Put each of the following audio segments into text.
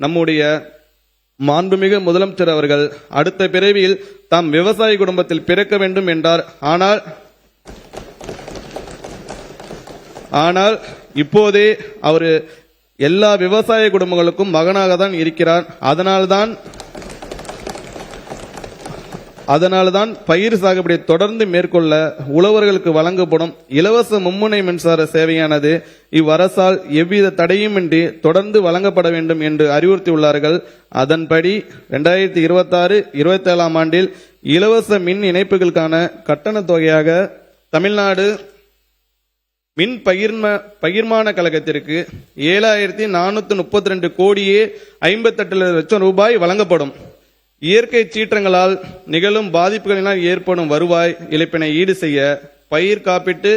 நம்முடைய மாண்புமிகு முதலமைச்சர் அவர்கள் அடுத்த பிறவியில் தாம் விவசாய குடும்பத்தில் பிறக்க வேண்டும் என்றார். ஆனால் இப்போதே அவர் எல்லா விவசாய குடும்பங்களுக்கும் மகனாக தான் இருக்கிறார். அதனால்தான் பயிர் சாகுபடி தொடர்ந்து மேற்கொள்ள உழவர்களுக்கு வழங்கப்படும் இலவச மும்முனை மின்சார சேவையானது இவ்வரசால் எவ்வித தடையுமின்றி தொடர்ந்து வழங்கப்பட வேண்டும் என்று அறிவுறுத்தியுள்ளார்கள். அதன்படி 2026-27 ஆண்டில் இலவச மின் இணைப்புகளுக்கான கட்டண தொகையாக தமிழ்நாடு மின் பகிர்மான கழகத்திற்கு 7,432 கோடியே 58 லட்சம் ரூபாய் வழங்கப்படும். இயற்கை சீற்றங்களால் நிகழும் பாதிப்புகளினால் ஏற்படும் வருவாய் இழப்பினை ஈடு செய்ய பயிர் காப்பீட்டு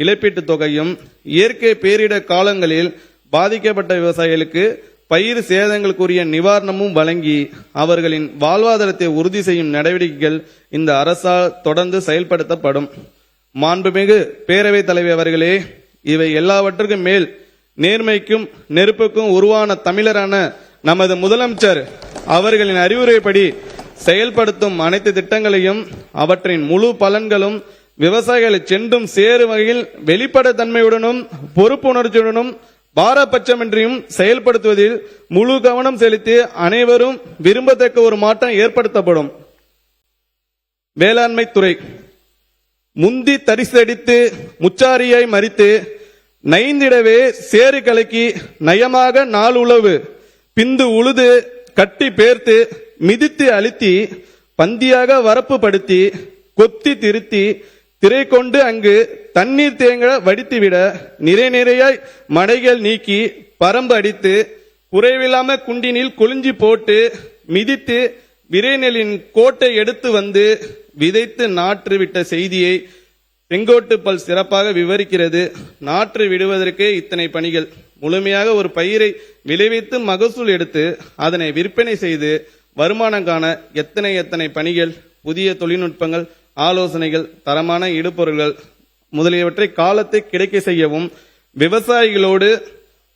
இழப்பீட்டு தொகையும், இயற்கை பேரிடர் காலங்களில் பாதிக்கப்பட்ட விவசாயிகளுக்கு பயிர் சேதங்களுக்குரிய நிவாரணமும் வழங்கி அவர்களின் வாழ்வாதாரத்தை உறுதி செய்யும் நடவடிக்கைகள் இந்த அரசால் தொடர்ந்து செயல்படுத்தப்படும். மாண்புமிகு பேரவைத் தலைவர் அவர்களே, இவை எல்லாவற்றுக்கும் மேல் நேர்மைக்கும் நெருப்புக்கும் உருவான தமிழரான நமது முதலமைச்சர் அவர்களின் அறிவுரைப்படி செயல்படுத்தும் அனைத்து திட்டங்களையும் அவற்றின் முழு பலன்களும் விவசாயிகளை சென்றும் சேரும் வகையில் வெளிப்படைத்தன்மையுடனும் பொறுப்புணர்ச்சியுடனும் பாரபட்சமின்றியும் செயல்படுத்துவதில் முழு கவனம் செலுத்தி அனைவரும் விரும்பத்தக்க ஒரு மாற்றம் ஏற்படுத்தப்படும். வேளாண்மை துறை முந்தி தரிசடித்து முச்சாரியாய் மறித்து நைந்திடவே சேறு கலக்கி நயமாக நாள் உழவு பிந்து உழுது கட்டி பேர்த்து மிதித்து அழுத்தி பந்தியாக வரப்பு படுத்தி கொத்தி திருத்தி திரை கொண்டு அங்கு தண்ணீர் தேங்க வடித்துவிட நிறையாய் மடைகள் நீக்கி பரம்பு அடித்து குறைவில்லாம குண்டினில் கொளிஞ்சி போட்டு மிதித்து விரைநெலின் கோட்டை எடுத்து வந்து விதைத்து நாற்று விட்ட செய்தியை செங்கோட்டு பல் சிறப்பாக விவரிக்கிறது. நாற்று விடுவதற்கே இத்தனை பணிகள். முழுமையாக ஒரு பயிரை விளைவித்து மகசூல் எடுத்து அதனை விற்பனை செய்து வருமானம் காண எத்தனை பணிகள், புதிய தொழில்நுட்பங்கள், ஆலோசனைகள், தரமான இடுபொருள்கள் முதலியவற்றை காலத்தை கிடைக்க செய்யவும் விவசாயிகளோடு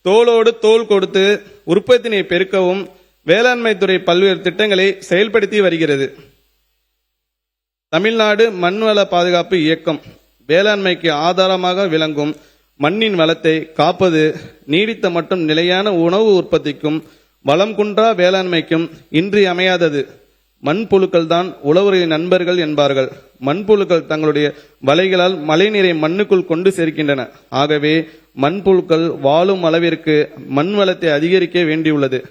தோளோடு தோள் கொடுத்து உற்பத்தினை பெருக்கவும் வேளாண்மை துறை பல்வேறு திட்டங்களை செயல்படுத்தி வருகிறது. தமிழ்நாடு மண்வள பாதுகாப்பு இயக்கம் வேளாண்மைக்கு ஆதாரமாக விளங்கும் மண்ணின் வளத்தை காப்பது நீடித்த மற்றும் நிலையான உணவு உற்பத்திக்கும் வளம் குன்றா வேளாண்மைக்கும் இன்றியமையாதது. மண்புழுக்கள் தான் உழவர்களின் நண்பர்கள் என்பார்கள். மண்புழுக்கள் தங்களுடைய வலைகளால் மழைநீரை மண்ணுக்குள் கொண்டு சேர்க்கின்றன. ஆகவே மண்புழுக்கள் வாழும் அளவிற்கு மண் வளத்தை அதிகரிக்க வேண்டியுள்ளது.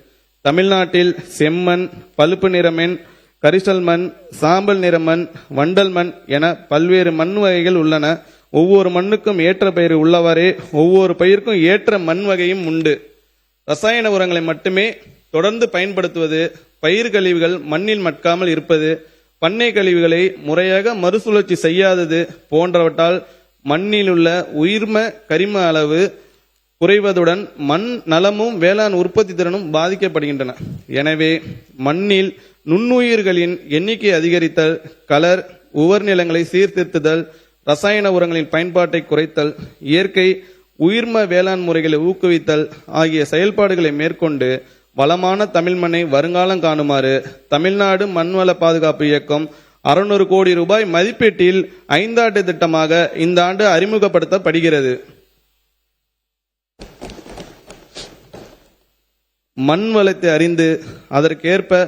தமிழ்நாட்டில் செம்மண், பழுப்பு நிறமண், கரிசல் மண், சாம்பல் நிற மண், வண்டல் மண் என பல்வேறு மண் வகைகள் உள்ளன. ஒவ்வொரு மண்ணுக்கும் ஏற்ற பயிர் உள்ளவாறே ஒவ்வொரு பயிருக்கும் ஏற்ற மண் வகையும் உண்டு. ரசாயன உரங்களை மட்டுமே தொடர்ந்து பயன்படுத்துவது, பயிர் கழிவுகள் மண்ணில் மட்காமல் இருப்பது, பண்ணை கழிவுகளை முறையாக மறுசுழற்சி செய்யாதது போன்றவற்றால் மண்ணில் உள்ள உயிர்ம கரிம அளவு குறைவதுடன் மண் நலமும் வேளாண் உற்பத்தி திறனும் பாதிக்கப்படுகின்றன. எனவே மண்ணில் நுண்ணுயிர்களின் எண்ணிக்கை அதிகரித்தல், கலர் உவர் நிலங்களை சீர்திருத்துதல், ரசாயன உரங்களின் பயன்பாட்டை குறைத்தல், இயற்கை உயிர்ம வேளாண் முறைகளை ஊக்குவித்தல் ஆகிய செயல்பாடுகளை மேற்கொண்டு வளமான தமிழ் மண்ணை வருங்காலம் காணுமாறு தமிழ்நாடு மண்வள பாதுகாப்பு இயக்கம் 600 கோடி ரூபாய் மதிப்பீட்டில் 5 ஆண்டு திட்டமாக இந்த ஆண்டு அறிமுகப்படுத்தப்படுகிறது. மண் வளத்தை அறிந்து அதற்கேற்ப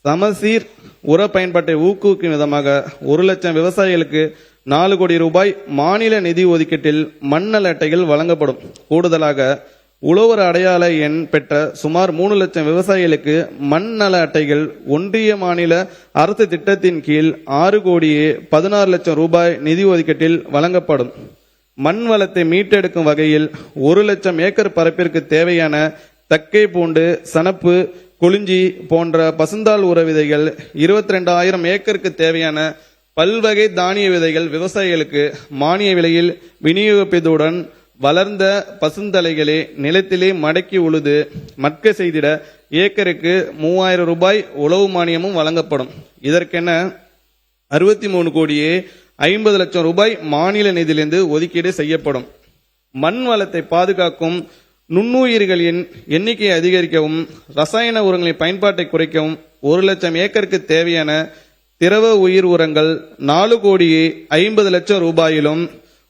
சமசீர் உர பயன்பாட்டை ஊக்குவிக்கும் விதமாக 1 லட்சம் விவசாயிகளுக்கு 4 கோடி ரூபாய் மாநில நிதி ஒதுக்கீட்டில் மண்ணல் அட்டைகள் வழங்கப்படும். கூடுதலாக உழவர் அடையாள எண் பெற்ற சுமார் 3 லட்சம் விவசாயிகளுக்கு மண் நல அட்டைகள் ஒன்றிய மாநில அரசு திட்டத்தின் கீழ் 6 கோடியே 16 லட்சம் ரூபாய் நிதி ஒதுக்கீட்டில் வழங்கப்படும். மண் வளத்தை மீட்டெடுக்கும் வகையில் 1 லட்சம் ஏக்கர் பரப்பிற்கு தேவையான தக்கை பூண்டு, சணப்பு, கொளிஞ்சி போன்ற பசுந்தாள் உர விதைகள், 22,000 ஏக்கருக்கு தேவையான பல்வகை தானிய விதைகள் விவசாயிகளுக்கு மானிய விலையில் விநியோகிப்பதுடன் வளர்ந்த பசுந்தலைகளை நிலத்திலே மடக்கி உழுது மட்க செய்திட ஏக்கருக்கு 3000 ரூபாய் உழவு மானியமும் வழங்கப்படும். இதற்கென 63 கோடியே 50 லட்சம் ரூபாய் மாநில நிதியிலிருந்து ஒதுக்கீடு செய்யப்படும். மண் வளத்தை பாதுகாக்கும் நுண்ணுயிர்களின் எண்ணிக்கையை அதிகரிக்கவும் ரசாயன உரங்களின் பயன்பாட்டை குறைக்கவும் 1,00,000 ஏக்கருக்கு தேவையான திரவ உயிர் உரங்கள் 4,50,00,000 ரூபாயிலும்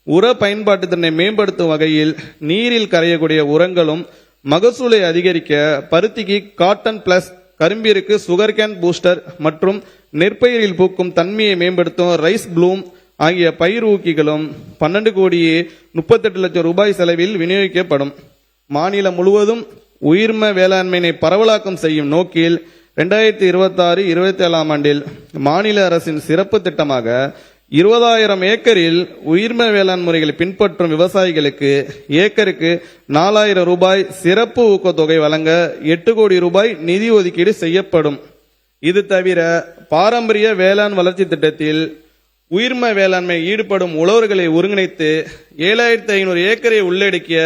உர பயன்பாட்டு திறனை மேம்படுத்தும் வகையில் நீரில் கரையக்கூடிய உரங்களும் மகசூலை அதிகரிக்க பருத்திக்கு காட்டன் பிளஸ், கரும்பிற்கு சுகர் கேன் பூஸ்டர் மற்றும் நெற்பயிரில் பூக்கும் தன்மையை மேம்படுத்தும் ரைஸ் ப்ளூம் ஆகிய பயிர் ஊக்கிகளும் 12,38,00,000 ரூபாய் செலவில் விநியோகிக்கப்படும். மாநிலம் முழுவதும் உயிர்ம வேளாண்மையை பரவலாக்கம் செய்யும் நோக்கில் 2026-27 ஆண்டில் மாநில அரசின் சிறப்பு திட்டமாக 20,000 ஏக்கரில் உயிர்ம வேளாண் முறைகளை பின்பற்றும் விவசாயிகளுக்கு ஏக்கருக்கு 4,000 ரூபாய் சிறப்பு ஊக்கத்தொகை வழங்க 8 கோடி ரூபாய் நிதி ஒதுக்கீடு செய்யப்படும். இது தவிர பாரம்பரிய வேளாண் வளர்ச்சி திட்டத்தில் உயிர்ம வேளாண்மை ஈடுபடும் உழவர்களை ஒருங்கிணைத்து 7,500 ஏக்கரை உள்ளடக்கிய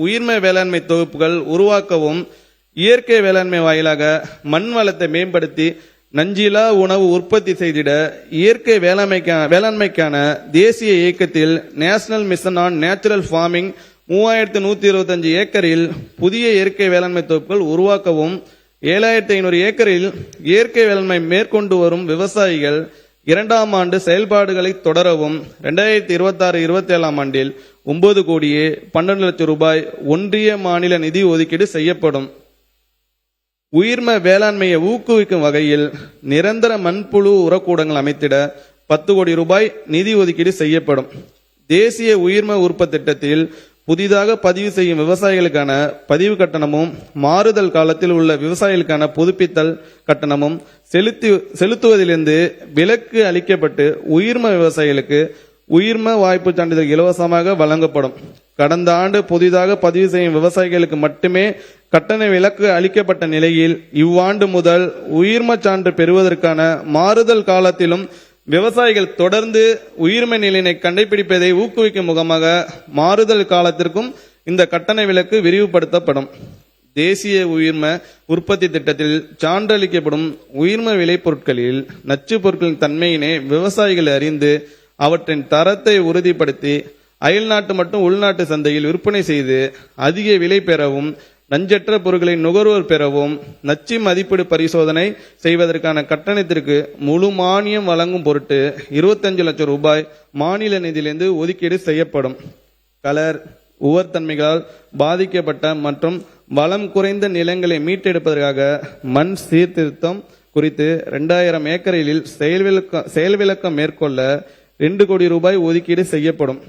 உயிர்ம வேளாண்மை தொகுப்புகள் உருவாக்கவும், இயற்கை வேளாண்மை வாயிலாக மண் வளத்தை மேம்படுத்தி நஞ்சிலா உணவு உற்பத்தி செய்திட இயற்கை வேளாண்மைக்கான தேசிய இயக்கத்தில் national mission on natural farming 3,125 ஏக்கரில் புதிய இயற்கை வேளாண்மை தொகுப்புகள் உருவாக்கவும், 7,500 ஏக்கரில் இயற்கை வேளாண்மை மேற்கொண்டு வரும் விவசாயிகள் 2ஆம் ஆண்டு செயல்பாடுகளை தொடரவும் 2026-27 ஆண்டில் 9,12,00,000 ரூபாய் ஒன்றிய மாநில நிதி ஒதுக்கீடு செய்யப்படும். உயிர்ம வேளாண்மையை ஊக்குவிக்கும் வகையில் நிரந்தர மண்புழு உரக்கூடங்கள் அமைத்திட 10 கோடி ரூபாய் நிதி ஒதுக்கீடு செய்யப்படும். தேசிய உயிர்ம உற்பத்தி திட்டத்தில் புதிதாக பதிவு செய்யும் விவசாயிகளுக்கான பதிவு கட்டணமும், மாறுதல் காலத்தில் உள்ள விவசாயிகளுக்கான புதுப்பித்தல் கட்டணமும் செலுத்துவதிலிருந்து விலக்கு அளிக்கப்பட்டு உயிர்ம விவசாயிகளுக்கு உயிர்ம வாய்ப்பு சான்றிதழ் இலவசமாக வழங்கப்படும். கடந்த ஆண்டு புதிதாக பதிவு செய்யும் விவசாயிகளுக்கு மட்டுமே கட்டண விலக்கு அளிக்கப்பட்ட நிலையில் இவ்வாண்டு முதல் உயிர்ம சான்று பெறுவதற்கான மாறுதல் காலத்திலும் விவசாயிகள் தொடர்ந்து உயிர்ம நிலையினை கண்டுபிடிப்பதை ஊக்குவிக்கும் முகமாக மாறுதல் காலத்திற்கும் இந்த கட்டண விலக்கு விரிவுபடுத்தப்படும். தேசிய உயிர்ம உற்பத்தி திட்டத்தில் சான்றளிக்கப்படும் உயிர்ம விளைபொருட்களில் நச்சு பொருட்களின் தன்மையினை விவசாயிகள் அறிந்து அவற்றின் தரத்தை உறுதிப்படுத்தி அயல்நாட்டு மற்றும் உள்நாட்டு சந்தையில் விற்பனை செய்து அதிக விலை பெறவும், நஞ்சற்ற பொருட்களை நுகர்வோர் பெறவும், நச்சு மதிப்பீடு பரிசோதனை செய்வதற்கான கட்டணத்திற்கு முழு மானியம் வழங்கும் பொருட்டு 25 லட்சம் ரூபாய் மாநில நிதியிலிருந்து ஒதுக்கீடு செய்யப்படும். கலர் உவர்த்தன்மைகளால் பாதிக்கப்பட்ட மற்றும் வளம் குறைந்த நிலங்களை மீட்டெடுப்பதற்காக மண் சீர்திருத்தம் குறித்து 2000 ஏக்கரில் செயல்விளக்கம் மேற்கொள்ள 2 கோடி ரூபாய் ஒதுக்கீடு செய்யப்படும்.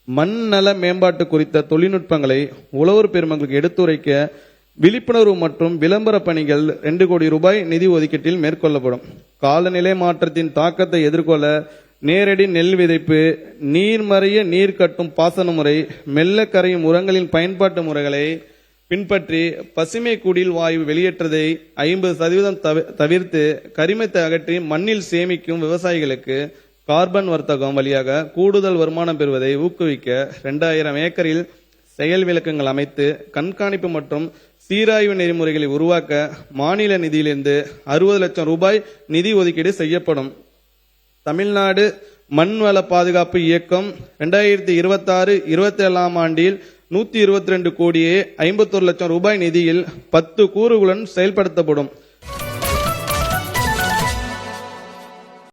மண் நல மேம்பாட்டு குறித்த தொழில்நுட்பங்களை உழவர் பெருமக்களுக்கு எடுத்துரைக்க விழிப்புணர்வு மற்றும் விளம்பர பணிகள் 2 கோடி ரூபாய் நிதி ஒதுக்கீட்டில் மேற்கொள்ளப்படும். காலநிலை மாற்றத்தின் தாக்கத்தை எதிர்கொள்ள நேரடி நெல் விதைப்பு, நீர்மறைய நீர் கட்டும் பாசன முறை, மெல்ல கரையும் உரங்களின் பயன்பாட்டு முறைகளை பின்பற்றி பசுமை குடில் வாயு வெளியேற்றதை 50% தவிர்த்து கரிமத்தை அகற்றி மண்ணில் சேமிக்கும் விவசாயிகளுக்கு கார்பன் வர்த்தகம் வழியாக கூடுதல் வருமானம் பெறுவதை ஊக்குவிக்க 2000 ஏக்கரில் செயல் விளக்கங்கள் அமைத்து கண்காணிப்பு மற்றும் சீராய்வு நெறிமுறைகளை உருவாக்க மாநில நிதியிலிருந்து 60 லட்சம் ரூபாய் நிதி ஒதுக்கீடு செய்யப்படும். தமிழ்நாடு மண்வள பாதுகாப்பு இயக்கம் 2026-27 ஆண்டில் 122 கோடியே 51 லட்சம் ரூபாய் நிதியில் 10 கூறுகளுடன் செயல்படுத்தப்படும்.